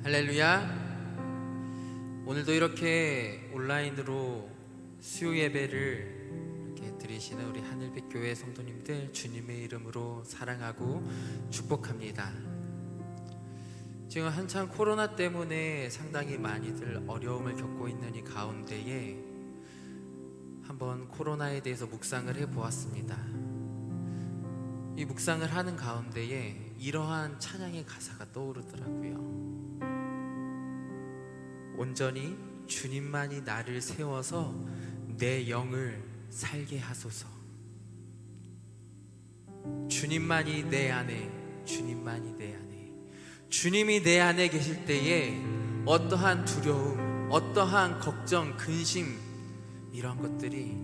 할렐루야. 오늘도 이렇게 온라인으로 수요 예배를 이렇게 드리시는 우리 하늘빛 교회 성도님들 주님의 이름으로 사랑하고 축복합니다. 지금 한창 코로나 때문에 상당히 많이들 어려움을 겪고 있는 이 가운데에 한번 코로나에 대해서 묵상을 해보았습니다. 이 묵상을 하는 가운데에 이러한 찬양의 가사가 떠오르더라고요. 온전히 주님만이 나를 세워서 내 영을 살게 하소서. 주님만이 내 안에, 주님만이 내 안에, 주님이 내 안에 계실 때에 어떠한 두려움, 어떠한 걱정, 근심, 이런 것들이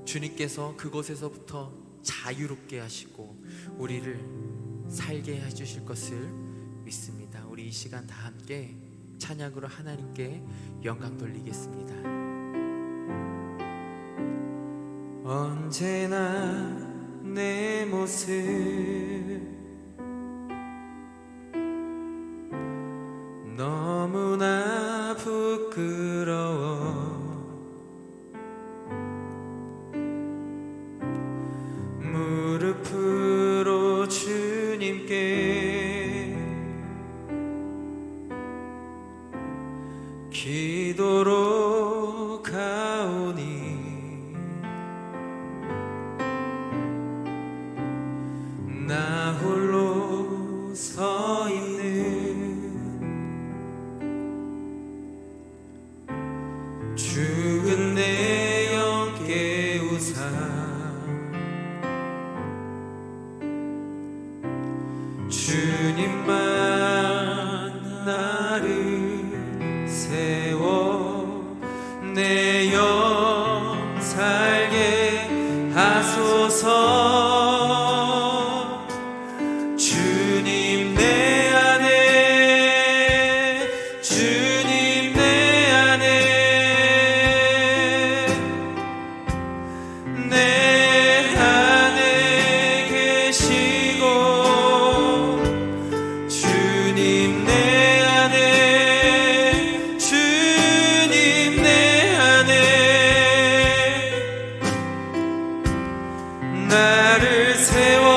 주님께서 그곳에서부터 자유롭게 하시고 우리를 살게 해주실 것을 믿습니다. 우리 이 시간 다 함께 찬양으로 하나님께 영광 돌리겠습니다. 언제나 내 모습 너무나 부끄러워 무릎으로 주님께 기도로 가오니 나 홀로 서 있는 죽은 내 영 깨우사 주님만 나를 세워 내 영 살게 하소서. 주님 내 안에, 주님 내 안에, 내 안에 계시고 주님 내 안에, 주님 내 안에 나를 세워주소서.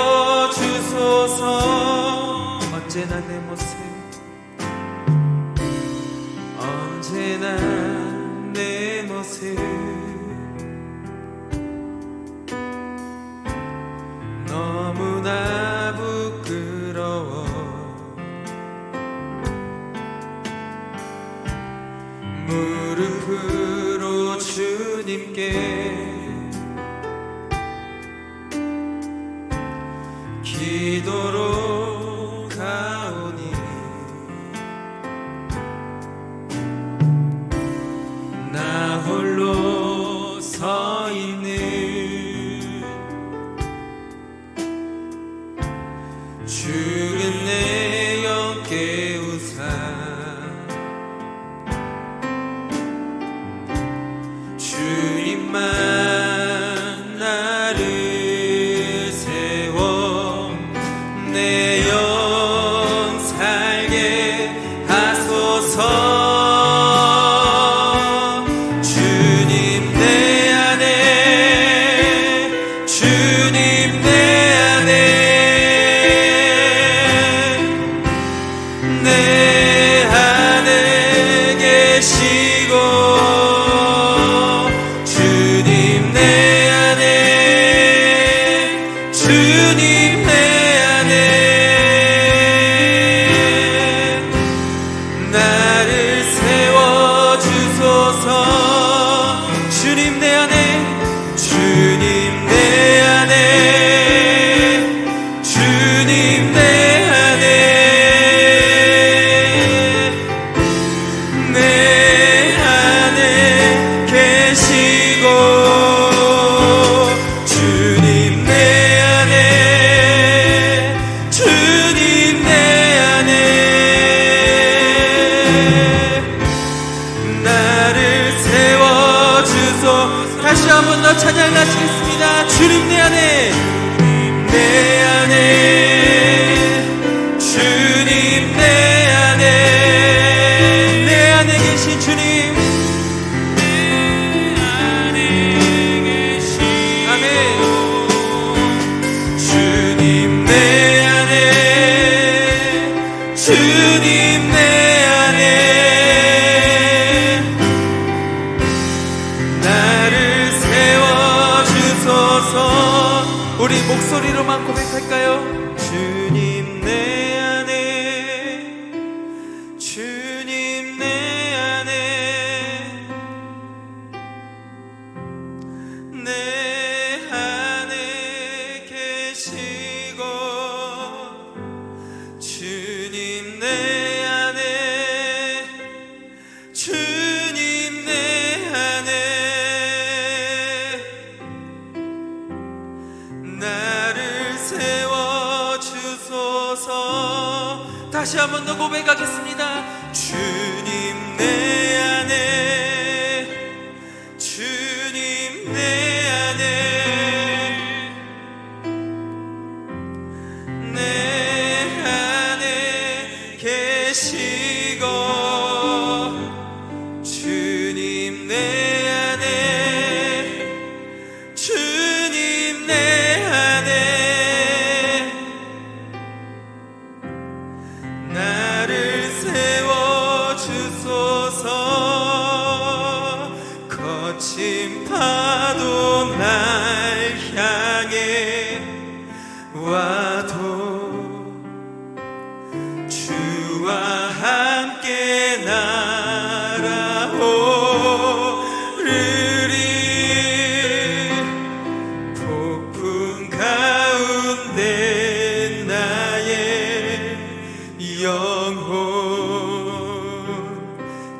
언제나 내 모습, 언제나 내 모습 너무나 부끄러워 무릎으로 주님께 기도로 가오니 나 홀로 서 있는 죽은 내 영 깨우사 주님만 나를 세워 내 영 살게 하소서. 주님 내 안에, 주님 내 안에, 내 안에 계시고 주님 내 안에, 주님 내 안에 나를 세워주소서. 주님 내 안에, 주님 내 안에, 주님 내 안에, 내 안에 계시고 주님 내 안에, 주님 내 안에 나를 세워주소. 다시 한 번 더 찬양하시겠습니다. 주님 내 안에, 내 안에, 주님 내 안에 주소서. 다시 한 번 더 고백하겠습니다. 주님 내 안에, 주님 내 안에, 내 안에 계시고, 주님 내 안에, 주님 내 안에 나를 세워주소서. 거친 파도 날 향해 와도 주와 함께 날아오르리. 폭풍 가운데 나의 영혼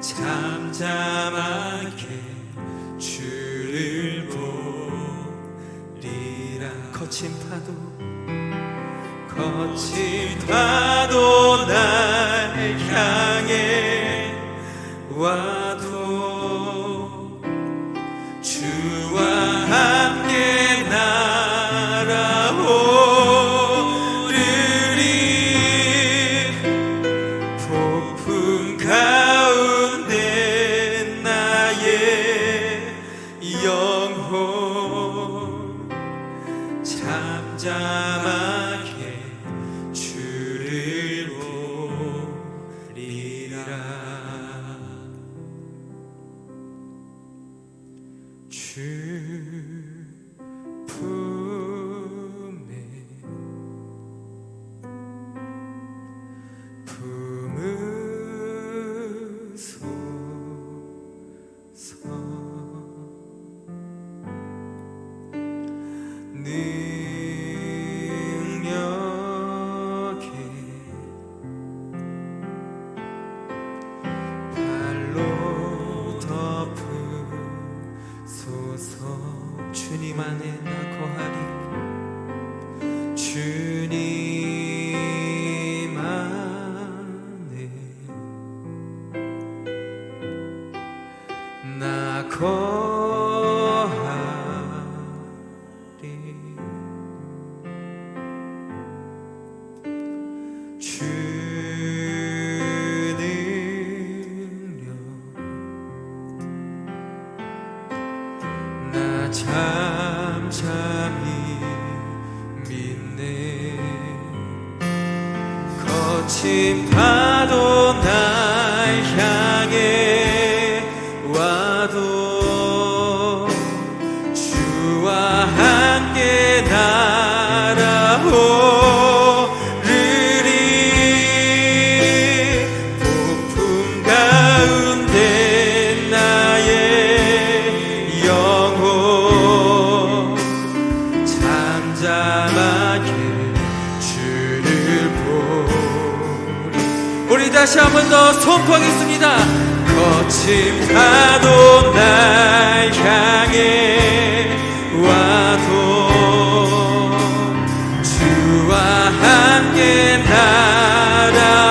잠잠하게 주를 보리라. 거친 파도 날 향해 와도 주와 함께 날아오르리. 폭풍 가운데 나의 영혼 잠잠하게 주를 보리라. 주 품에 품으소서. 능력에 발로 덮으소서. 주님 안에 나 거하리. 주님 안에 나 거하리. 주 능력 나 잠잠히 믿네. 거친 파도 날 향해 와도 주와 함께 날아오르리. 폭풍 가운데 나의 영혼 잠잠하게 주를 보리. 우리 다시 한 번 더 선포하겠습니다. 거친 파도 날 향해 와도 주와 함께 날아오르리.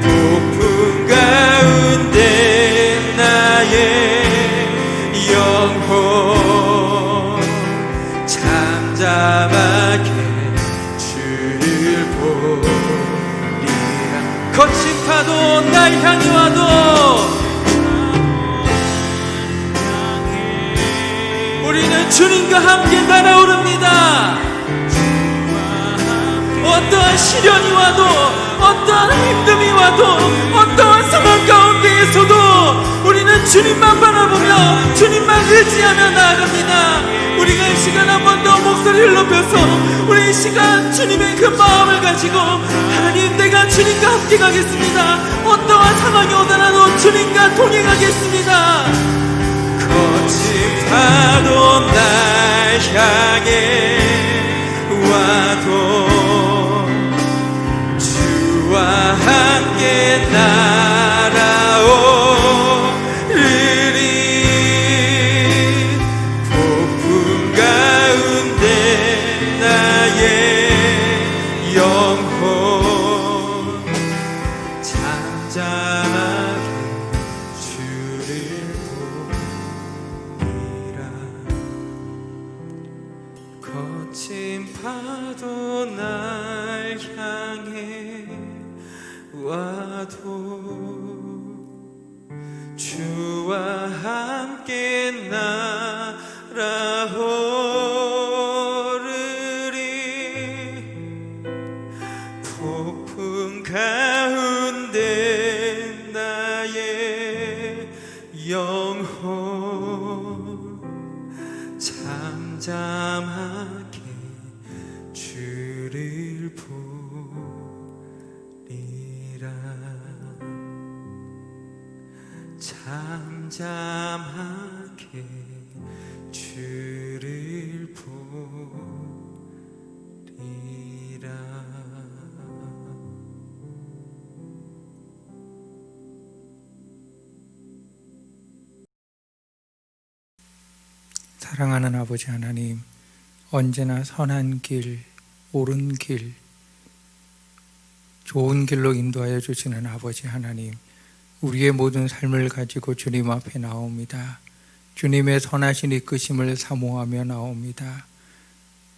폭풍 가운데 나의 영혼 잠잠하게 주를 보리라. 거친 파도 날 향해 와도 우리는 주님과 함께 날아오릅니다. 어떠한 시련이 와도, 어떠한 힘듦이 와도, 어떠한 상황 가운데에서도 우리는 주님만 바라보며 주님만 의지하며 나아갑니다. 우리가 이 시간 한 번 더 목소리를 높여서 우리 이 시간 주님의 그 마음을 가지고 하나님, 내가 주님과 함께 가겠습니다. 어떠한 상황이 오더라도 주님과 동행하겠습니다. 거친 파도 날 향해 와도 주와 함께 날아오르리. 폭풍 가운데 거친 파도 날 향해 와도 주와 함께 날아오르리. 폭풍 가운데 나의 영혼 잠잠하게 주를 보리라. 잠잠하게 주를 보리라. 사랑하는 아버지 하나님, 언제나 선한 길, 옳은 길, 좋은 길로 인도하여 주시는 아버지 하나님, 우리의 모든 삶을 가지고 주님 앞에 나옵니다. 주님의 선하신 이끄심을 사모하며 나옵니다.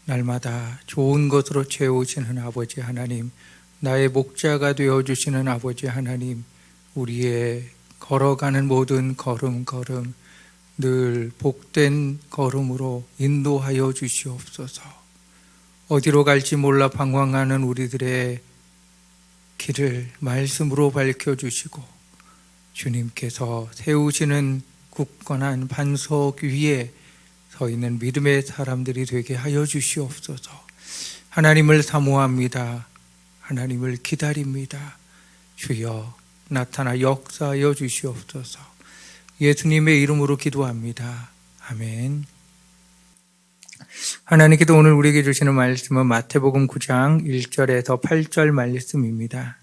날마다 좋은 것으로 채우시는 아버지 하나님, 나의 목자가 되어주시는 아버지 하나님, 우리의 걸어가는 모든 걸음걸음 늘 복된 걸음으로 인도하여 주시옵소서. 어디로 갈지 몰라 방황하는 우리들의 길을 말씀으로 밝혀주시고 주님께서 세우시는 굳건한 반석 위에 서 있는 믿음의 사람들이 되게 하여 주시옵소서. 하나님을 사모합니다. 하나님을 기다립니다. 주여 나타나 역사하여 주시옵소서. 예수님의 이름으로 기도합니다. 아멘. 하나님께서 오늘 우리에게 주시는 말씀은 마태복음 9장 1절에서 8절 말씀입니다.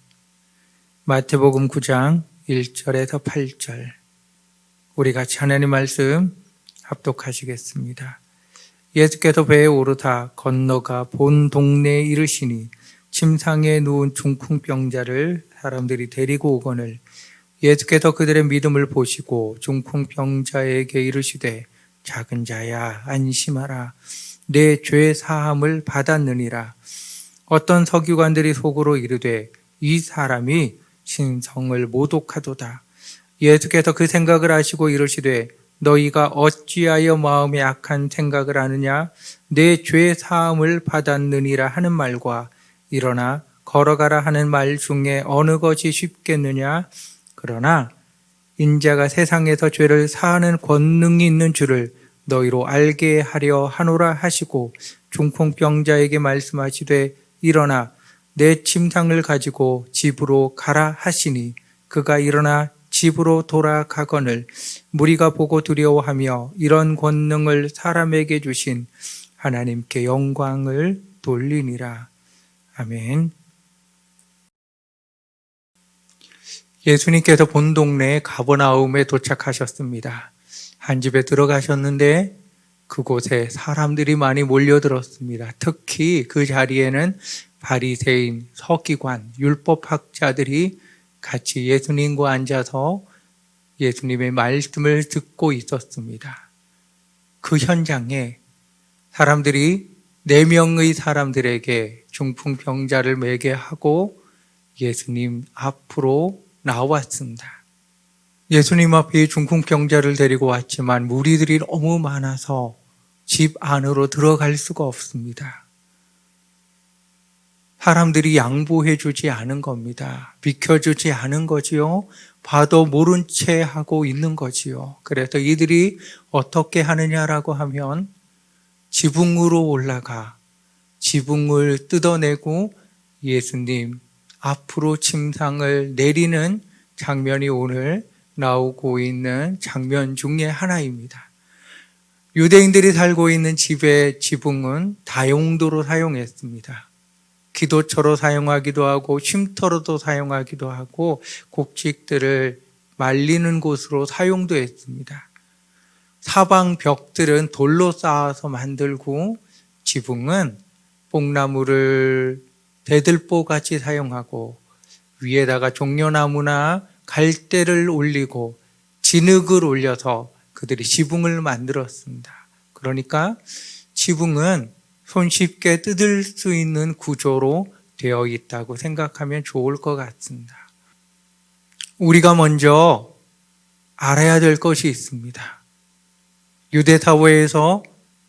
마태복음 9장 1절에서 8절, 우리 같이 하나님 말씀 합독하시겠습니다. 예수께서 배에 오르다 건너가 본 동네에 이르시니 침상에 누운 중풍병자를 사람들이 데리고 오거늘 예수께서 그들의 믿음을 보시고 중풍병자에게 이르시되 작은 자야 안심하라, 내 죄 사함을 받았느니라. 어떤 서기관들이 속으로 이르되 이 사람이 신성을 모독하도다. 예수께서 그 생각을 아시고 이르시되 너희가 어찌하여 마음에 악한 생각을 하느냐, 내 죄 사함을 받았느니라 하는 말과 일어나 걸어가라 하는 말 중에 어느 것이 쉽겠느냐. 그러나 인자가 세상에서 죄를 사하는 권능이 있는 줄을 너희로 알게 하려 하노라 하시고 중풍병자에게 말씀하시되 일어나 내 침상을 가지고 집으로 가라 하시니 그가 일어나 집으로 돌아가거늘 무리가 보고 두려워하며 이런 권능을 사람에게 주신 하나님께 영광을 돌리니라. 아멘. 예수님께서 본 동네 가버나움에 도착하셨습니다. 한 집에 들어가셨는데 그곳에 사람들이 많이 몰려들었습니다. 특히 그 자리에는 바리새인, 서기관, 율법학자들이 같이 예수님과 앉아서 예수님의 말씀을 듣고 있었습니다. 그 현장에 사람들이 4명의 사람들에게 중풍병자를 매게 하고 예수님 앞으로 나왔습니다. 예수님 앞에 중풍병자를 데리고 왔지만 무리들이 너무 많아서 집 안으로 들어갈 수가 없습니다. 사람들이 양보해 주지 않은 겁니다. 비켜주지 않은 거지요. 봐도 모른 채 하고 있는 거지요. 그래서 이들이 어떻게 하느냐라고 하면 지붕으로 올라가 지붕을 뜯어내고 예수님 앞으로 침상을 내리는 장면이 오늘 나오고 있는 장면 중에 하나입니다. 유대인들이 살고 있는 집의 지붕은 다용도로 사용했습니다. 기도처로 사용하기도 하고 쉼터로도 사용하기도 하고 곡식들을 말리는 곳으로 사용도 했습니다. 사방 벽들은 돌로 쌓아서 만들고 지붕은 뽕나무를 대들보같이 사용하고 위에다가 종려나무나 갈대를 올리고 진흙을 올려서 그들이 지붕을 만들었습니다. 그러니까 지붕은 손쉽게 뜯을 수 있는 구조로 되어 있다고 생각하면 좋을 것 같습니다. 우리가 먼저 알아야 될 것이 있습니다. 유대사회에서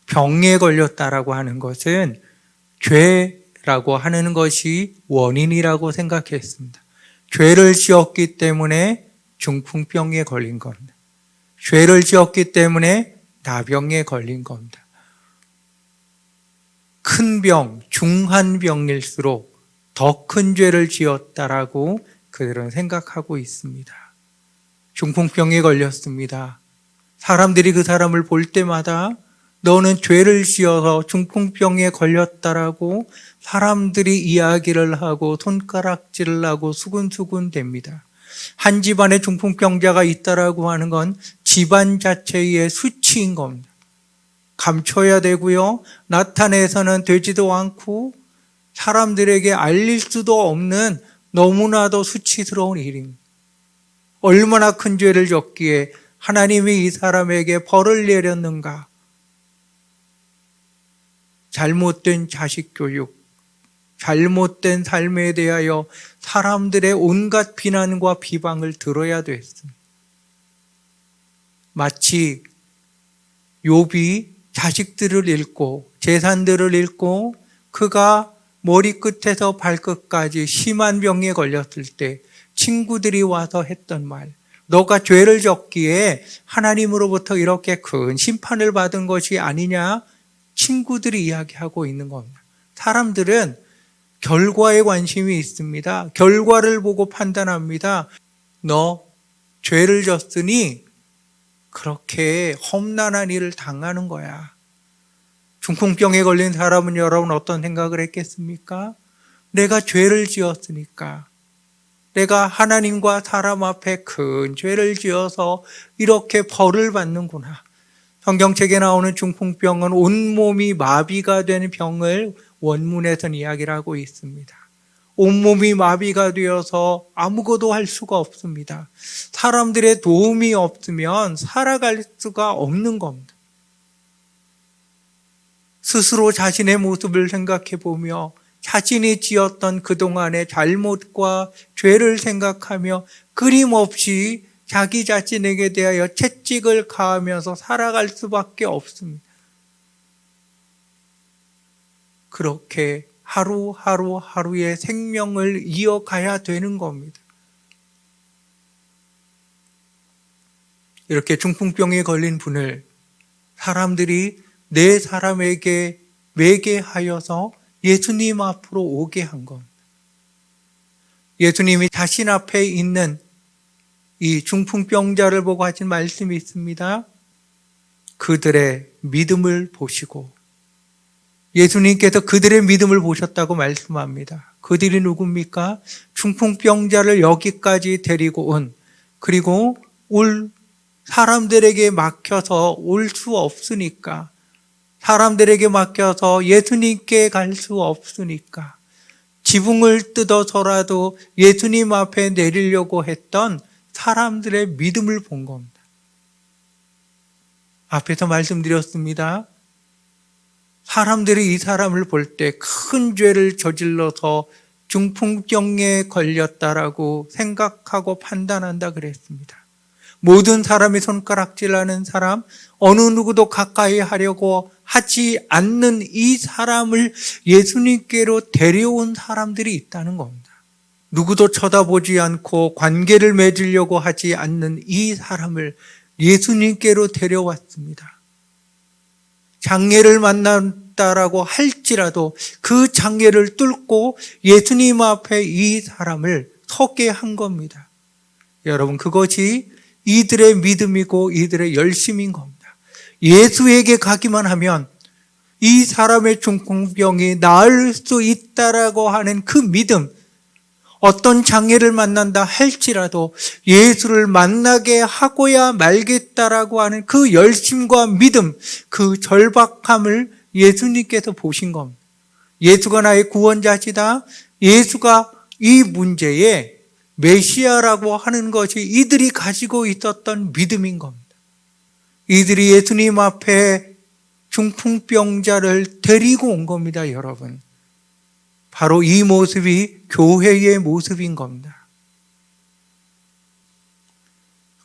병에 걸렸다라고 하는 것은 죄라고 하는 것이 원인이라고 생각했습니다. 죄를 지었기 때문에 중풍병에 걸린 겁니다. 죄를 지었기 때문에 나병에 걸린 겁니다. 큰 병, 중한 병일수록 더 큰 죄를 지었다라고 그들은 생각하고 있습니다. 중풍병에 걸렸습니다. 사람들이 그 사람을 볼 때마다 너는 죄를 지어서 중풍병에 걸렸다라고 사람들이 이야기를 하고 손가락질을 하고 수군수군 됩니다. 한 집안에 중풍병자가 있다라고 하는 건 집안 자체의 수치인 겁니다. 감춰야 되고요. 나타내서는 되지도 않고 사람들에게 알릴 수도 없는 너무나도 수치스러운 일입니다. 얼마나 큰 죄를 졌기에 하나님이 이 사람에게 벌을 내렸는가? 잘못된 자식 교육, 잘못된 삶에 대하여 사람들의 온갖 비난과 비방을 들어야 됐습니다. 마치 욥이 자식들을 잃고 재산들을 잃고 그가 머리끝에서 발끝까지 심한 병에 걸렸을 때 친구들이 와서 했던 말, 너가 죄를 졌기에 하나님으로부터 이렇게 큰 심판을 받은 것이 아니냐? 친구들이 이야기하고 있는 겁니다. 사람들은 결과에 관심이 있습니다. 결과를 보고 판단합니다. 너 죄를 졌으니 그렇게 험난한 일을 당하는 거야. 중풍병에 걸린 사람은 여러분 어떤 생각을 했겠습니까? 내가 죄를 지었으니까, 내가 하나님과 사람 앞에 큰 죄를 지어서 이렇게 벌을 받는구나. 성경책에 나오는 중풍병은 온몸이 마비가 되는 병을 원문에서는 이야기를 하고 있습니다. 온몸이 마비가 되어서 아무것도 할 수가 없습니다. 사람들의 도움이 없으면 살아갈 수가 없는 겁니다. 스스로 자신의 모습을 생각해 보며 자신이 지었던 그동안의 잘못과 죄를 생각하며 끊임없이 자기 자신에게 대하여 채찍을 가하면서 살아갈 수밖에 없습니다. 그렇게 하루의 생명을 이어가야 되는 겁니다. 이렇게 중풍병에 걸린 분을 사람들이 네 사람에게 매개하여서 예수님 앞으로 오게 한 겁니다. 예수님이 자신 앞에 있는 이 중풍병자를 보고 하신 말씀이 있습니다. 그들의 믿음을 보시고, 예수님께서 그들의 믿음을 보셨다고 말씀합니다. 그들이 누굽니까? 중풍병자를 여기까지 데리고 온, 그리고 올 사람들에게 막혀서 올 수 없으니까, 사람들에게 맡겨서 예수님께 갈 수 없으니까 지붕을 뜯어서라도 예수님 앞에 내리려고 했던 사람들의 믿음을 본 겁니다. 앞에서 말씀드렸습니다. 사람들이 이 사람을 볼 때 큰 죄를 저질러서 중풍병에 걸렸다라고 생각하고 판단한다 그랬습니다. 모든 사람이 손가락질하는 사람, 어느 누구도 가까이 하려고 하지 않는 이 사람을 예수님께로 데려온 사람들이 있다는 겁니다. 누구도 쳐다보지 않고 관계를 맺으려고 하지 않는 이 사람을 예수님께로 데려왔습니다. 장애를 만났다라고 할지라도 그 장애를 뚫고 예수님 앞에 이 사람을 서게 한 겁니다. 여러분, 그것이 이들의 믿음이고 이들의 열심인 겁니다. 예수에게 가기만 하면 이 사람의 중풍병이 나을 수 있다라고 하는 그 믿음, 어떤 장애를 만난다 할지라도 예수를 만나게 하고야 말겠다라고 하는 그 열심과 믿음, 그 절박함을 예수님께서 보신 겁니다. 예수가 나의 구원자시다. 예수가 이 문제에 메시아라고 하는 것이 이들이 가지고 있었던 믿음인 겁니다. 이들이 예수님 앞에 중풍병자를 데리고 온 겁니다, 여러분. 바로 이 모습이 교회의 모습인 겁니다.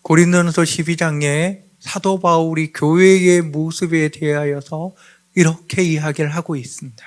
고린도전서 12장에 사도 바울이 교회의 모습에 대하여서 이렇게 이야기를 하고 있습니다.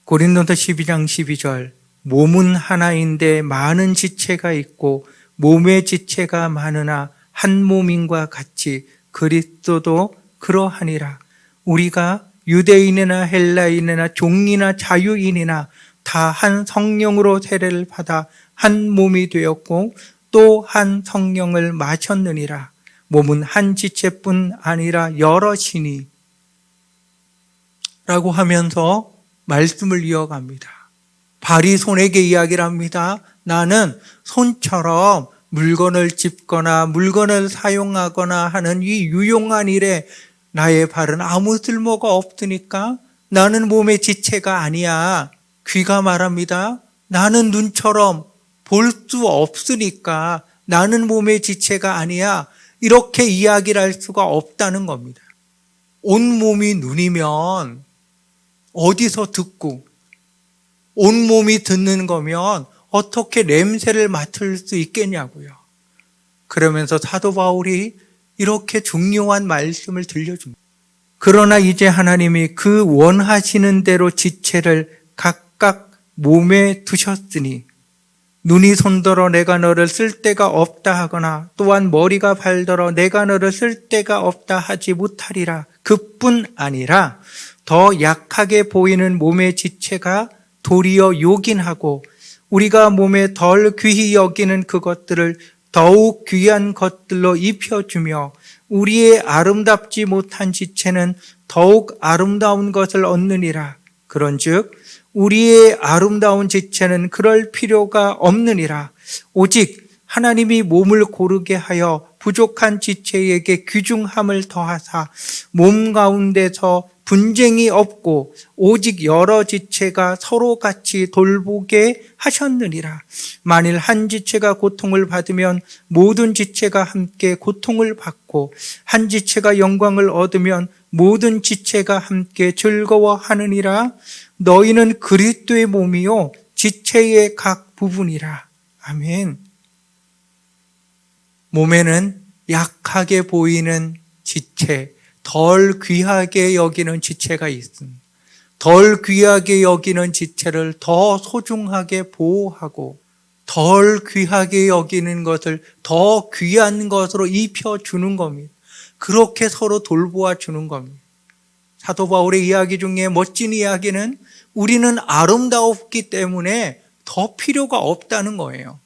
고린도전서 12장 12절, 몸은 하나인데 많은 지체가 있고 몸의 지체가 많으나 한 몸인과 같이 그리스도도 그러하니라. 우리가 유대인이나 헬라인이나 종이나 자유인이나 다 한 성령으로 세례를 받아 한 몸이 되었고 또 한 성령을 마셨느니라. 몸은 한 지체뿐 아니라 여럿이니 라고 하면서 말씀을 이어갑니다. 발이 손에게 이야기를 합니다. 나는 손처럼 물건을 짚거나 물건을 사용하거나 하는 이 유용한 일에 나의 발은 아무 쓸모가 없으니까 나는 몸의 지체가 아니야. 귀가 말합니다. 나는 눈처럼 볼 수 없으니까 나는 몸의 지체가 아니야. 이렇게 이야기를 할 수가 없다는 겁니다. 온 몸이 눈이면 어디서 듣고 온 몸이 듣는 거면 어떻게 냄새를 맡을 수 있겠냐고요. 그러면서 사도 바울이 이렇게 중요한 말씀을 들려줍니다. 그러나 이제 하나님이 그 원하시는 대로 지체를 각각 몸에 두셨으니 눈이 손들어 내가 너를 쓸 데가 없다 하거나 또한 머리가 발들어 내가 너를 쓸 데가 없다 하지 못하리라. 그뿐 아니라 더 약하게 보이는 몸의 지체가 도리어 요긴하고 우리가 몸에 덜 귀히 여기는 그것들을 더욱 귀한 것들로 입혀주며 우리의 아름답지 못한 지체는 더욱 아름다운 것을 얻느니라. 그런즉 우리의 아름다운 지체는 그럴 필요가 없느니라. 오직 하나님이 몸을 고르게 하여 부족한 지체에게 귀중함을 더하사 몸 가운데서 분쟁이 없고 오직 여러 지체가 서로 같이 돌보게 하셨느니라. 만일 한 지체가 고통을 받으면 모든 지체가 함께 고통을 받고 한 지체가 영광을 얻으면 모든 지체가 함께 즐거워하느니라. 너희는 그리스도의 몸이요 지체의 각 부분이라. 아멘. 몸에는 약하게 보이는 지체, 덜 귀하게 여기는 지체가 있습니다. 덜 귀하게 여기는 지체를 더 소중하게 보호하고 덜 귀하게 여기는 것을 더 귀한 것으로 입혀주는 겁니다. 그렇게 서로 돌보아 주는 겁니다. 사도 바울의 이야기 중에 멋진 이야기는 우리는 아름다웠기 때문에 더 필요가 없다는 거예요.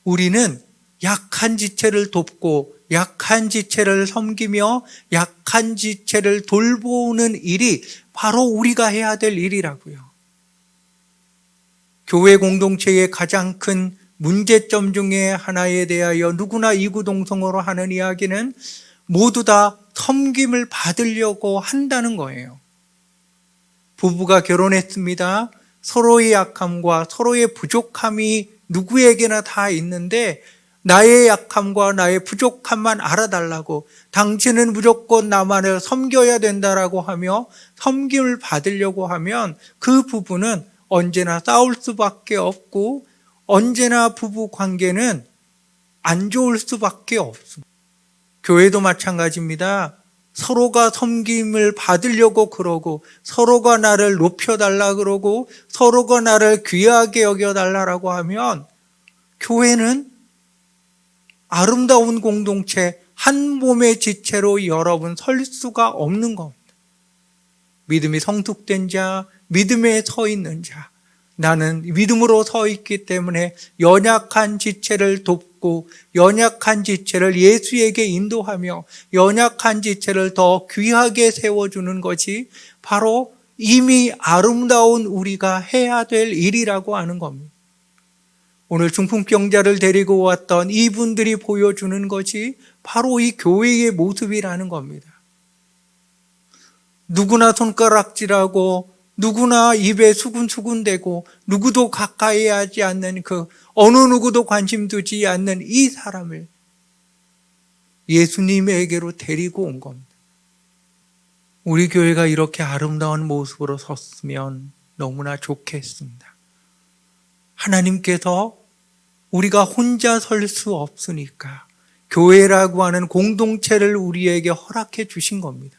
우리는 약한 지체를 돕고 약한 지체를 섬기며 약한 지체를 돌보는 일이 바로 우리가 해야 될 일이라고요. 교회 공동체의 가장 큰 문제점 중에 하나에 대하여 누구나 이구동성으로 하는 이야기는 모두 다 섬김을 받으려고 한다는 거예요. 부부가 결혼했습니다. 서로의 약함과 서로의 부족함이 누구에게나 다 있는데 나의 약함과 나의 부족함만 알아달라고 당신은 무조건 나만을 섬겨야 된다라고 하며 섬김을 받으려고 하면 그 부부는 언제나 싸울 수밖에 없고 언제나 부부 관계는 안 좋을 수밖에 없습니다. 교회도 마찬가지입니다. 서로가 섬김을 받으려고 그러고 서로가 나를 높여달라 그러고 서로가 나를 귀하게 여겨달라고 하면 교회는 아름다운 공동체 한 몸의 지체로 여러분 설 수가 없는 겁니다. 믿음이 성숙된 자, 믿음에 서 있는 자, 나는 믿음으로 서 있기 때문에 연약한 지체를 돕고 연약한 지체를 예수에게 인도하며 연약한 지체를 더 귀하게 세워주는 것이 바로 이미 아름다운 우리가 해야 될 일이라고 하는 겁니다. 오늘 중풍병자를 데리고 왔던 이분들이 보여주는 것이 바로 이 교회의 모습이라는 겁니다. 누구나 손가락질하고 누구나 입에 수군수군대고 누구도 가까이 하지 않는 그 어느 누구도 관심 두지 않는 이 사람을 예수님에게로 데리고 온 겁니다. 우리 교회가 이렇게 아름다운 모습으로 섰으면 너무나 좋겠습니다. 하나님께서 우리가 혼자 설 수 없으니까 교회라고 하는 공동체를 우리에게 허락해 주신 겁니다.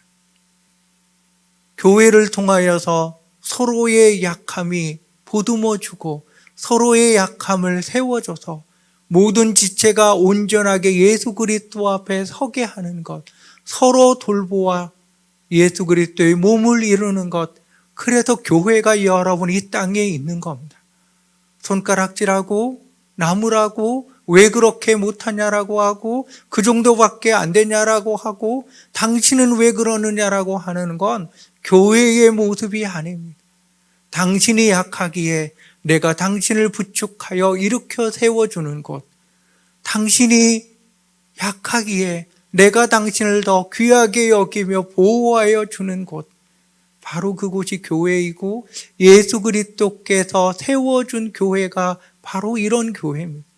교회를 통하여서 서로의 약함이 보듬어주고 서로의 약함을 세워줘서 모든 지체가 온전하게 예수 그리스도 앞에 서게 하는 것, 서로 돌보아 예수 그리스도의 몸을 이루는 것, 그래서 교회가 여러분 이 땅에 있는 겁니다. 손가락질하고 나무라고 왜 그렇게 못하냐라고 하고 그 정도밖에 안 되냐라고 하고 당신은 왜 그러느냐라고 하는 건 교회의 모습이 아닙니다. 당신이 약하기에 내가 당신을 부축하여 일으켜 세워주는 곳, 당신이 약하기에 내가 당신을 더 귀하게 여기며 보호하여 주는 곳, 바로 그곳이 교회이고 예수 그리스도께서 세워준 교회가 바로 이런 교회입니다.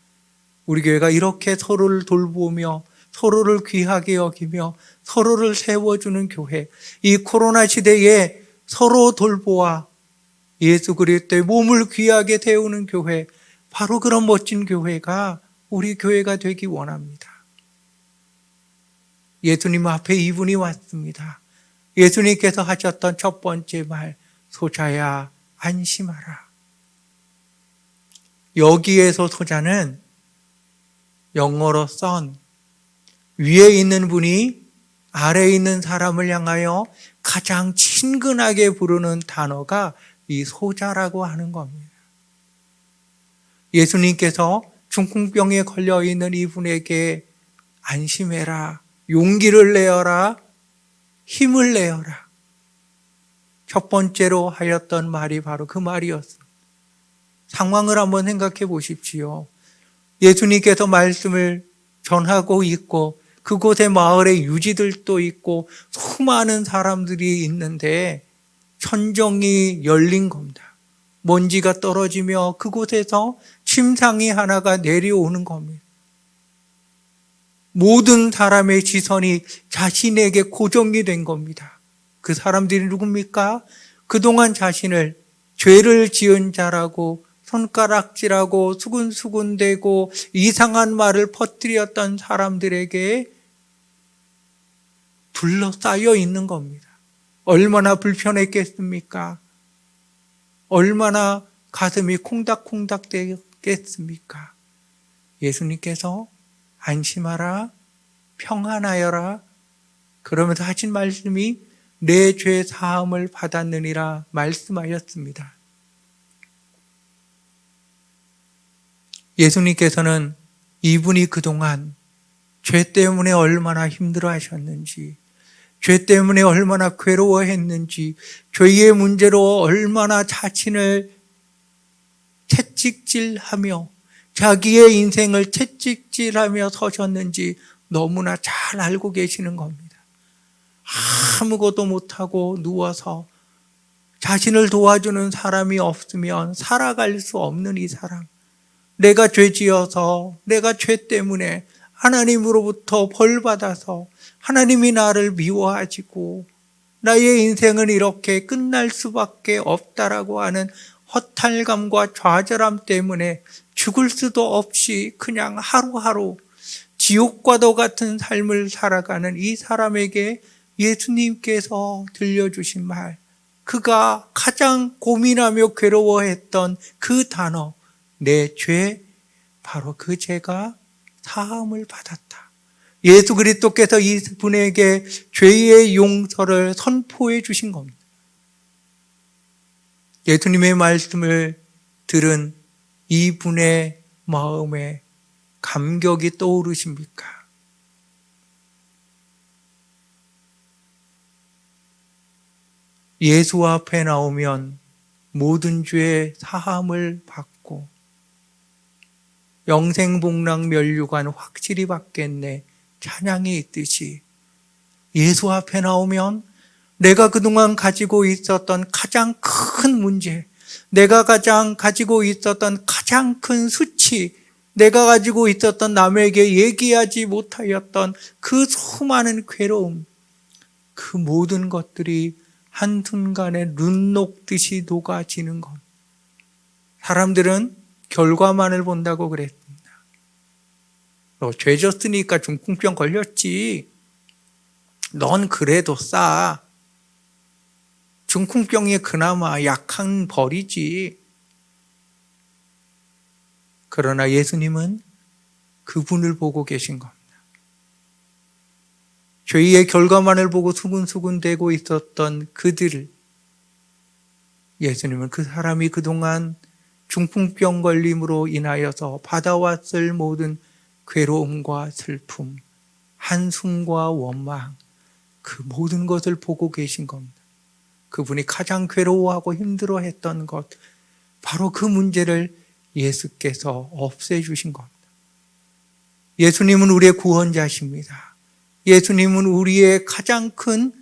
우리 교회가 이렇게 서로를 돌보며 서로를 귀하게 여기며 서로를 세워주는 교회, 이 코로나 시대에 서로 돌보아 예수 그리스도의 몸을 귀하게 세우는 교회, 바로 그런 멋진 교회가 우리 교회가 되기 원합니다. 예수님 앞에 이분이 왔습니다. 예수님께서 하셨던 첫 번째 말, 소자야 안심하라. 여기에서 소자는 영어로 son, 위에 있는 분이 아래에 있는 사람을 향하여 가장 친근하게 부르는 단어가 이 소자라고 하는 겁니다. 예수님께서 중풍병에 걸려있는 이분에게 안심해라, 용기를 내어라, 힘을 내어라. 첫 번째로 하였던 말이 바로 그 말이었습니다. 상황을 한번 생각해 보십시오. 예수님께서 말씀을 전하고 있고 그곳에 마을에 유지들도 있고 수많은 사람들이 있는데 천정이 열린 겁니다. 먼지가 떨어지며 그곳에서 침상이 하나가 내려오는 겁니다. 모든 사람의 시선이 자신에게 고정이 된 겁니다. 그 사람들이 누굽니까? 그동안 자신을 죄를 지은 자라고 손가락질하고 수군수군대고 이상한 말을 퍼뜨렸던 사람들에게 둘러싸여 있는 겁니다. 얼마나 불편했겠습니까? 얼마나 가슴이 콩닥콩닥 되겠습니까? 예수님께서 안심하라, 평안하여라, 그러면서 하신 말씀이 내 죄 사함을 받았느니라 말씀하였습니다. 예수님께서는 이분이 그동안 죄 때문에 얼마나 힘들어 하셨는지, 죄 때문에 얼마나 괴로워했는지, 죄의 문제로 얼마나 자신을 채찍질하며 자기의 인생을 채찍질하며 서셨는지 너무나 잘 알고 계시는 겁니다. 아무것도 못하고 누워서 자신을 도와주는 사람이 없으면 살아갈 수 없는 이 사람, 내가 죄지어서 내가 죄 때문에 하나님으로부터 벌받아서 하나님이 나를 미워하시고 나의 인생은 이렇게 끝날 수밖에 없다라고 하는 허탈감과 좌절함 때문에 죽을 수도 없이 그냥 하루하루 지옥과도 같은 삶을 살아가는 이 사람에게 예수님께서 들려주신 말, 그가 가장 고민하며 괴로워했던 그 단어, 내 죄, 바로 그 죄가 사함을 받았다. 예수 그리스도께서 이분에게 죄의 용서를 선포해 주신 겁니다. 예수님의 말씀을 들은 이분의 마음에 감격이 떠오르십니까? 예수 앞에 나오면 모든 죄의 사함을 받고 영생복락 면류관 확실히 받겠네 찬양이 있듯이 예수 앞에 나오면 내가 그동안 가지고 있었던 가장 큰 문제, 내가 가지고 있었던 가장 큰 수치, 내가 가지고 있었던 남에게 얘기하지 못하였던 그 수많은 괴로움, 그 모든 것들이 한순간에 눈 녹듯이 녹아지는 것. 사람들은 결과만을 본다고 그랬습니다. 너 죄 졌으니까 중풍병 걸렸지. 넌 그래도 싸. 중풍병이 그나마 약한 벌이지. 그러나 예수님은 그분을 보고 계신 겁니다. 죄의 결과만을 보고 수군수군대고 있었던 그들을, 예수님은 그 사람이 그동안 중풍병 걸림으로 인하여서 받아왔을 모든 괴로움과 슬픔, 한숨과 원망, 그 모든 것을 보고 계신 겁니다. 그분이 가장 괴로워하고 힘들어했던 것, 바로 그 문제를 예수께서 없애주신 겁니다. 예수님은 우리의 구원자십니다. 예수님은 우리의 가장 큰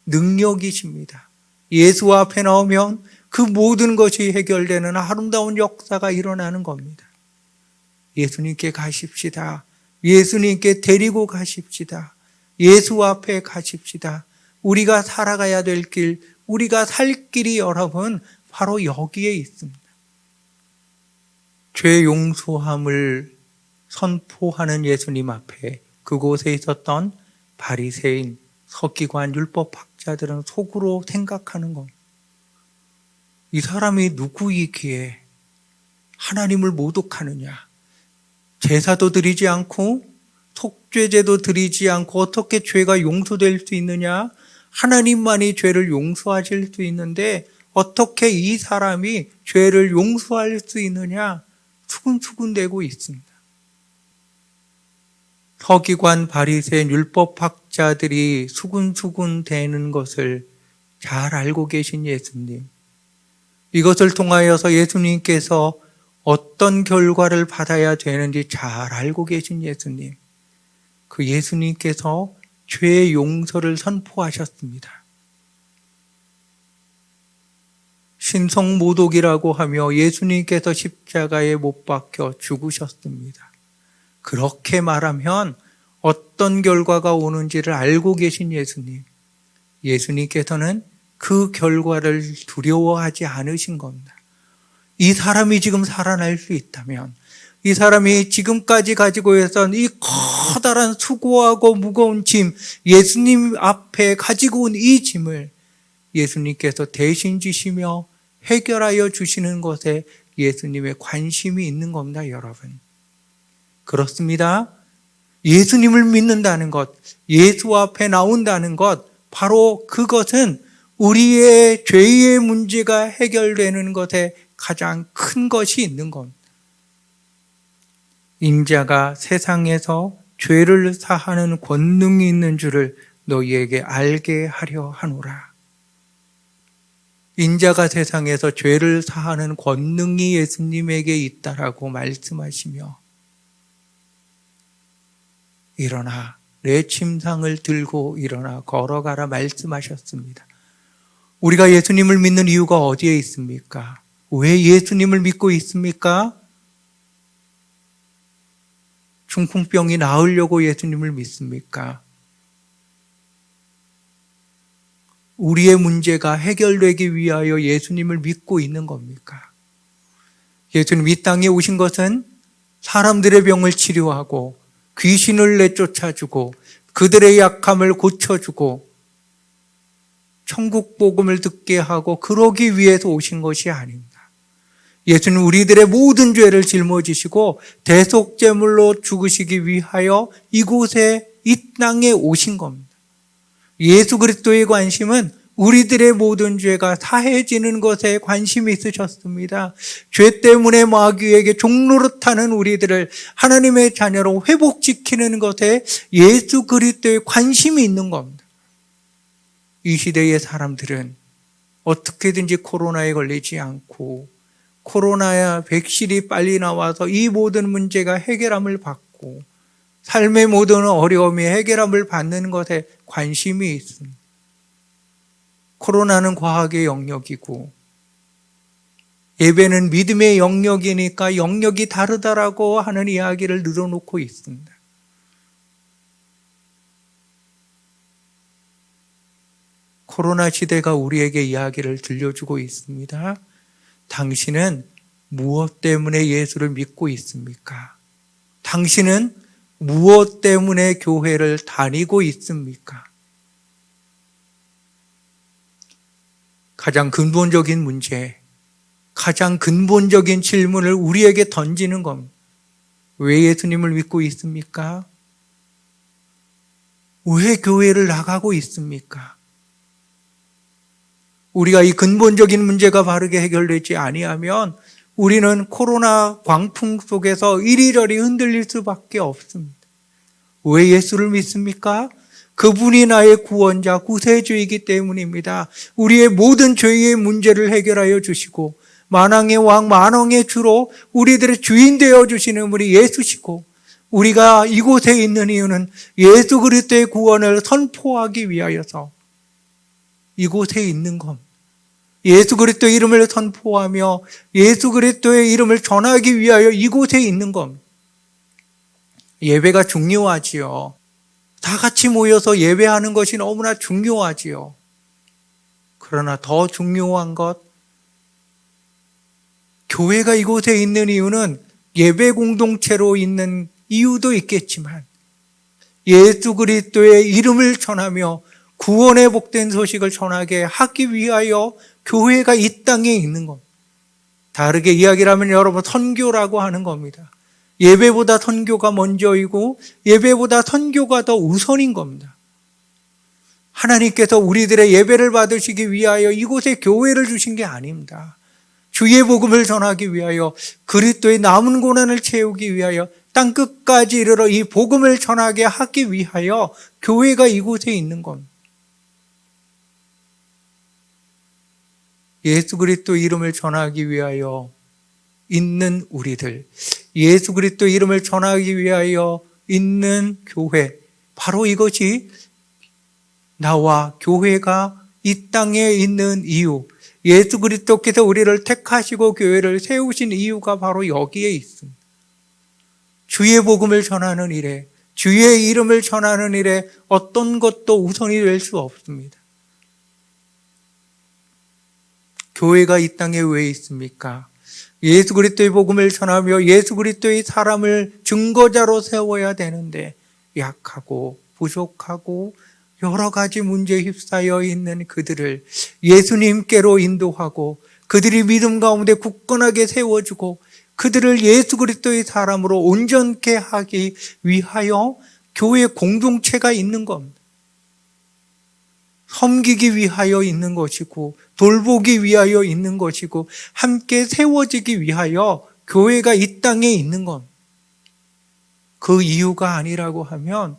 능력이십니다. 예수 앞에 나오면 그 모든 것이 해결되는 아름다운 역사가 일어나는 겁니다. 예수님께 가십시다. 예수님께 데리고 가십시다. 예수 앞에 가십시다. 우리가 살아가야 될 길, 우리가 살 길이 여러분 바로 여기에 있습니다. 죄 용서함을 선포하는 예수님 앞에 그곳에 있었던 바리새인, 서기관, 율법학자들은 속으로 생각하는 겁니다. 이 사람이 누구이기에 하나님을 모독하느냐? 제사도 드리지 않고 속죄제도 드리지 않고 어떻게 죄가 용서될 수 있느냐? 하나님만이 죄를 용서하실 수 있는데 어떻게 이 사람이 죄를 용서할 수 있느냐? 수군수군대고 있습니다. 서기관, 바리새인, 율법학자들이 수군수군대는 것을 잘 알고 계신 예수님. 이것을 통하여서 예수님께서 어떤 결과를 받아야 되는지 잘 알고 계신 예수님. 그 예수님께서 죄의 용서를 선포하셨습니다. 신성모독이라고 하며 예수님께서 십자가에 못 박혀 죽으셨습니다. 그렇게 말하면 어떤 결과가 오는지를 알고 계신 예수님. 예수님께서는 그 결과를 두려워하지 않으신 겁니다. 이 사람이 지금 살아날 수 있다면, 이 사람이 지금까지 가지고 있었던 이 커다란 수고하고 무거운 짐, 예수님 앞에 가지고 온 이 짐을 예수님께서 대신 지시며 해결하여 주시는 것에 예수님의 관심이 있는 겁니다, 여러분. 그렇습니다. 예수님을 믿는다는 것, 예수 앞에 나온다는 것, 바로 그것은 우리의 죄의 문제가 해결되는 것에 가장 큰 것이 있는 겁니다. 인자가 세상에서 죄를 사하는 권능이 있는 줄을 너희에게 알게 하려 하노라. 인자가 세상에서 죄를 사하는 권능이 예수님에게 있다라고 말씀하시며 일어나 내 침상을 들고 일어나 걸어가라 말씀하셨습니다. 우리가 예수님을 믿는 이유가 어디에 있습니까? 왜 예수님을 믿고 있습니까? 중풍병이 나으려고 예수님을 믿습니까? 우리의 문제가 해결되기 위하여 예수님을 믿고 있는 겁니까? 예수님 이 땅에 오신 것은 사람들의 병을 치료하고 귀신을 내쫓아주고 그들의 약함을 고쳐주고 천국 복음을 듣게 하고 그러기 위해서 오신 것이 아닙니다. 예수는 우리들의 모든 죄를 짊어지시고 대속제물로 죽으시기 위하여 이곳에 이 땅에 오신 겁니다. 예수 그리스도의 관심은 우리들의 모든 죄가 사해지는 것에 관심이 있으셨습니다. 죄 때문에 마귀에게 종노릇하는 우리들을 하나님의 자녀로 회복시키는 것에 예수 그리스도의 관심이 있는 겁니다. 이 시대의 사람들은 어떻게든지 코로나에 걸리지 않고 코로나야 백신이 빨리 나와서 이 모든 문제가 해결함을 받고 삶의 모든 어려움이 해결함을 받는 것에 관심이 있습니다. 코로나는 과학의 영역이고 예배는 믿음의 영역이니까 영역이 다르다라고 하는 이야기를 늘어놓고 있습니다. 코로나 시대가 우리에게 이야기를 들려주고 있습니다. 당신은 무엇 때문에 예수를 믿고 있습니까? 당신은 무엇 때문에 교회를 다니고 있습니까? 가장 근본적인 문제, 가장 근본적인 질문을 우리에게 던지는 겁니다. 왜 예수님을 믿고 있습니까? 왜 교회를 나가고 있습니까? 우리가 이 근본적인 문제가 바르게 해결되지 아니하면 우리는 코로나 광풍 속에서 이리저리 흔들릴 수밖에 없습니다. 왜 예수를 믿습니까? 그분이 나의 구원자, 구세주이기 때문입니다. 우리의 모든 죄의 문제를 해결하여 주시고 만왕의 왕, 만왕의 주로 우리들의 주인 되어 주시는 분이 예수시고, 우리가 이곳에 있는 이유는 예수 그리스도의 구원을 선포하기 위하여서 이곳에 있는 겁니다. 예수 그리스도의 이름을 선포하며 예수 그리스도의 이름을 전하기 위하여 이곳에 있는 겁니다. 예배가 중요하지요. 다 같이 모여서 예배하는 것이 너무나 중요하지요. 그러나 더 중요한 것, 교회가 이곳에 있는 이유는 예배 공동체로 있는 이유도 있겠지만 예수 그리스도의 이름을 전하며 구원의 복된 소식을 전하게 하기 위하여 교회가 이 땅에 있는 겁니다. 다르게 이야기를 하면 여러분 선교라고 하는 겁니다. 예배보다 선교가 먼저이고 예배보다 선교가 더 우선인 겁니다. 하나님께서 우리들의 예배를 받으시기 위하여 이곳에 교회를 주신 게 아닙니다. 주의 복음을 전하기 위하여 그리스도의 남은 고난을 채우기 위하여 땅 끝까지 이르러 이 복음을 전하게 하기 위하여 교회가 이곳에 있는 겁니다. 예수 그리스도 이름을 전하기 위하여 있는 우리들, 예수 그리스도 이름을 전하기 위하여 있는 교회, 바로 이것이 나와 교회가 이 땅에 있는 이유, 예수 그리스도께서 우리를 택하시고 교회를 세우신 이유가 바로 여기에 있습니다. 주의 복음을 전하는 일에, 주의 이름을 전하는 일에 어떤 것도 우선이 될 수 없습니다. 교회가 이 땅에 왜 있습니까? 예수 그리스도의 복음을 전하며 예수 그리스도의 사람을 증거자로 세워야 되는데 약하고 부족하고 여러 가지 문제에 휩싸여 있는 그들을 예수님께로 인도하고 그들이 믿음 가운데 굳건하게 세워주고 그들을 예수 그리스도의 사람으로 온전케 하기 위하여 교회 공동체가 있는 겁니다. 섬기기 위하여 있는 것이고 돌보기 위하여 있는 것이고 함께 세워지기 위하여 교회가 이 땅에 있는 겁니다. 그 이유가 아니라고 하면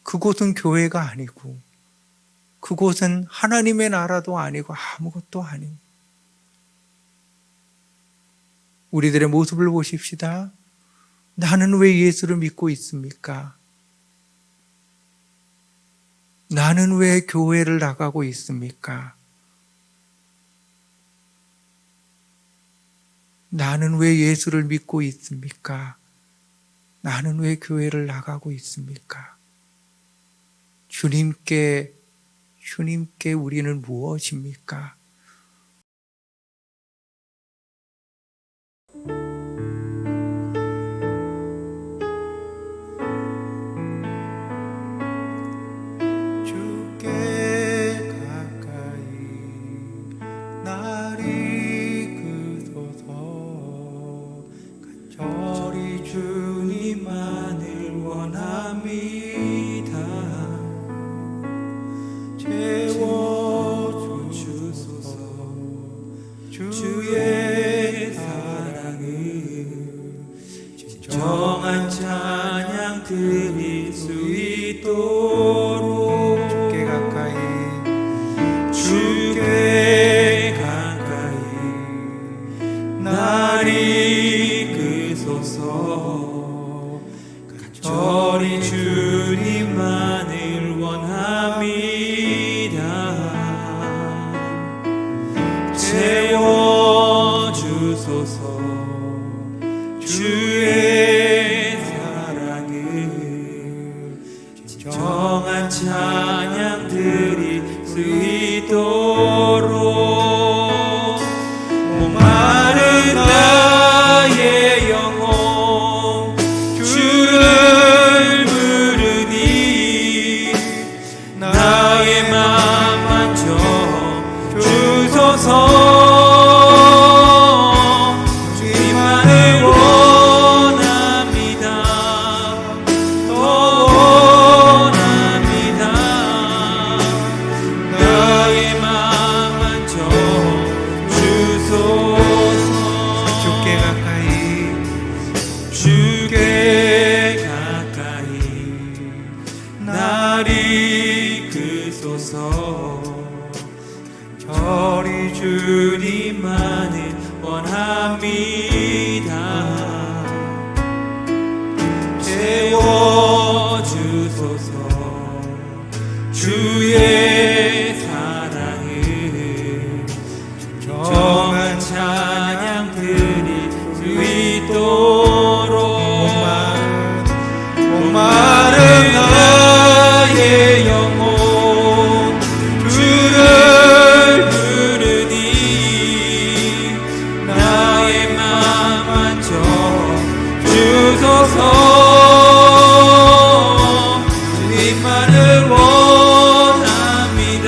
그곳은 교회가 아니고 그곳은 하나님의 나라도 아니고 아무것도 아닙니다. 우리들의 모습을 보십시다. 나는 왜 예수를 믿고 있습니까? 나는 왜 교회를 나가고 있습니까? 나는 왜 예수를 믿고 있습니까? 나는 왜 교회를 나가고 있습니까? 주님께 우리는 무엇입니까? 주님만을 원합니다. 채워주소서. 주의 사랑을 진정한 찬양 드릴 수 있도록 주께 가까이 날 이끄소서. 간절히 주님만을 원합니다. 채워주소서. 주의 사랑을 진정한 찬양 드리 저리 주님만을 원합니다. 채워주소서 주의 사랑을 정한 찬양 드릴 수 있도록 목마른 나의 영혼 주를 부르니 나의 맘 만져 주소서. 주님만을 원합니다.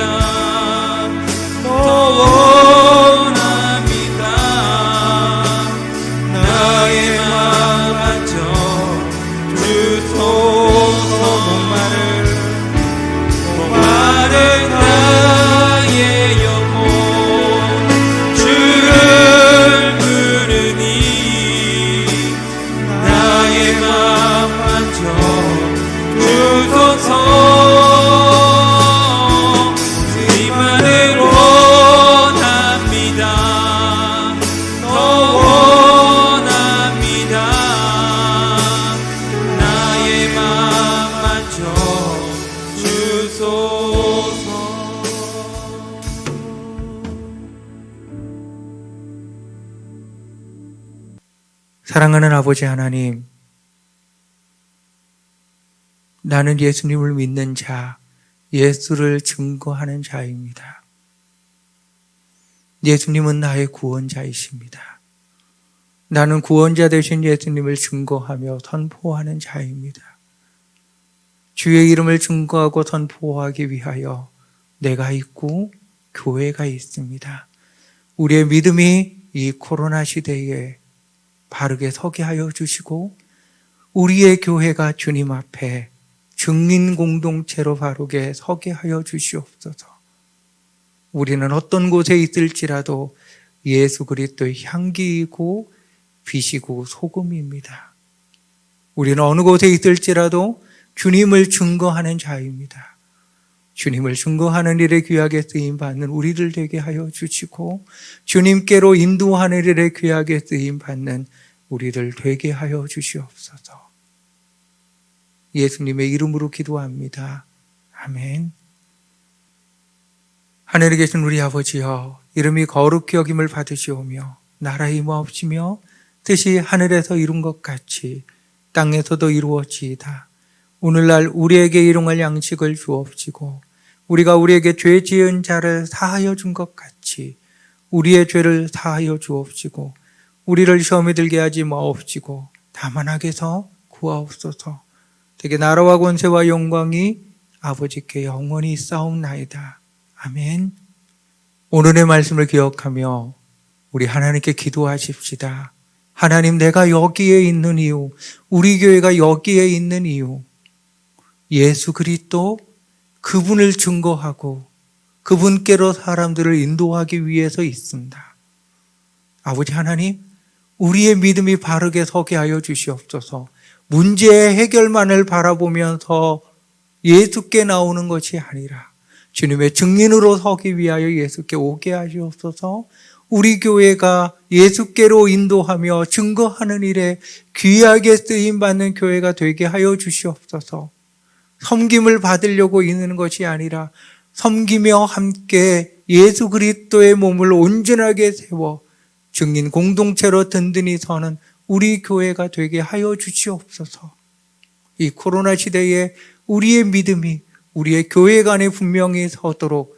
더 원합니다. 나의 맘 만져 주소서. 목마른 나의 영혼 주를 부르니 나의 맘 만져 주소서. 주님만을 원합니다. 더 원합니다. 나의 맘 만져 주소서. 사랑하는 아버지 하나님, 나는 예수님을 믿는 자, 예수를 증거하는 자입니다. 예수님은 나의 구원자이십니다. 나는 구원자 되신 예수님을 증거하며 선포하는 자입니다. 주의 이름을 증거하고 선포하기 위하여 내가 있고 교회가 있습니다. 우리의 믿음이 이 코로나 시대에 바르게 서게 하여 주시고 우리의 교회가 주님 앞에 증인 공동체로 바르게 서게 하여 주시옵소서. 우리는 어떤 곳에 있을지라도 예수 그리스도의 향기이고 빛이고 소금입니다. 우리는 어느 곳에 있을지라도 주님을 증거하는 자입니다. 주님을 증거하는 일에 귀하게 쓰임받는 우리들 되게 하여 주시고 주님께로 인도하는 일에 귀하게 쓰임받는 우리들 되게 하여 주시옵소서. 예수님의 이름으로 기도합니다. 아멘. 하늘에 계신 우리 아버지여, 이름이 거룩히 여김을 받으시오며 나라의 임하옵시며 뜻이 하늘에서 이룬 것 같이 땅에서도 이루어지이다. 오늘날 우리에게 일용할 양식을 주옵시고 우리가 우리에게 죄 지은 자를 사하여 준 것 같이 우리의 죄를 사하여 주옵시고 우리를 시험에 들게 하지 마옵시고 다만 악에서 구하옵소서. 되게 나라와 권세와 영광이 아버지께 영원히 있사옵나이다. 아멘. 오늘의 말씀을 기억하며 우리 하나님께 기도하십시다. 하나님, 내가 여기에 있는 이유, 우리 교회가 여기에 있는 이유, 예수 그리스도 그분을 증거하고 그분께로 사람들을 인도하기 위해서 있습니다. 아버지 하나님, 우리의 믿음이 바르게 서게 하여 주시옵소서. 문제의 해결만을 바라보면서 예수께 나오는 것이 아니라 주님의 증인으로 서기 위하여 예수께 오게 하시옵소서. 우리 교회가 예수께로 인도하며 증거하는 일에 귀하게 쓰임받는 교회가 되게 하여 주시옵소서. 섬김을 받으려고 있는 것이 아니라 섬기며 함께 예수 그리스도의 몸을 온전하게 세워 증인 공동체로 든든히 서는 우리 교회가 되게 하여 주시옵소서. 이 코로나 시대에 우리의 믿음이 우리의 교회 간에 분명히 서도록,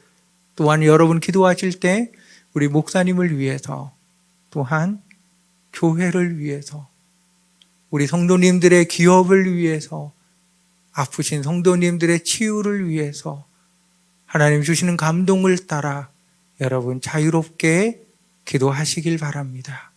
또한 여러분 기도하실 때 우리 목사님을 위해서, 또한 교회를 위해서, 우리 성도님들의 기업을 위해서, 아프신 성도님들의 치유를 위해서 하나님 주시는 감동을 따라 여러분 자유롭게 기도하시길 바랍니다.